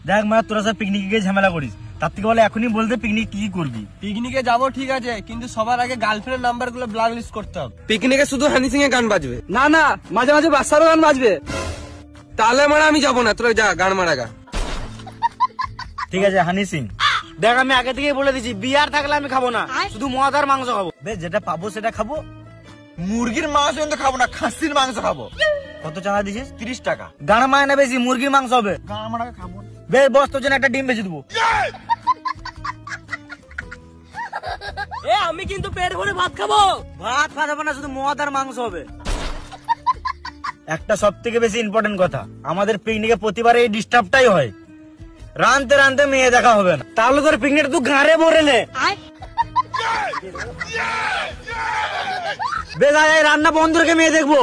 দেখ মা, তোরা সব পিকনিকে গিয়ে ঝামেলা করিস, তার থেকে বলে এখনই বলতে পিকনিক কি করবি। পিকনিকে যাবো ঠিক আছে, কিন্তু সবার আগে গার্লফ্রেন্ডের নাম্বার গুলো ব্লক লিস্ট করতে হবে। পিকনিকে শুধু হানি সিং এর গান বাজবে? না না, মাঝে মাঝে বাচ্চারও গান বাজবে। তাহলে মারা আমি যাবো না, তোরা যা গান মারা গা। ঠিক আছে হানি সিং। দেখ আমি আগে থেকেই বলে দিচ্ছি, বিয়ার থাকলে আমি খাবো না, শুধু মদ আর মাংস খাবো। বেশ, যেটা পাবো সেটা খাবো। মুরগির মাংস কিন্তু খাবো না, খাসির মাংস খাবো। কত চাঁদা দিছিস? 30 টাকা। গান মায়না বেশি, মুরগির মাংস হবে। আমরা খাবো। বেশ বস, তোর জন্য একটা ডিম বেঁচে দেবো। আমি কিন্তু পেট ভরে ভাত খাবো। ভাত খাবো না, শুধু মদ আর মাংস হবে। একটা সব থেকে বেশি ইম্পর্টেন্ট কথা, আমাদের পিকনিকে প্রতিবার এই ডিস্টার্বটাই হয়, রানতে রানতে মেয়ে দেখা হবে না। তাহলে তোর পিকনিক তুই ঘাড়ে ভরে নে। বেশ আয়, রান্না বন্ধ রেখে মেয়ে দেখবো।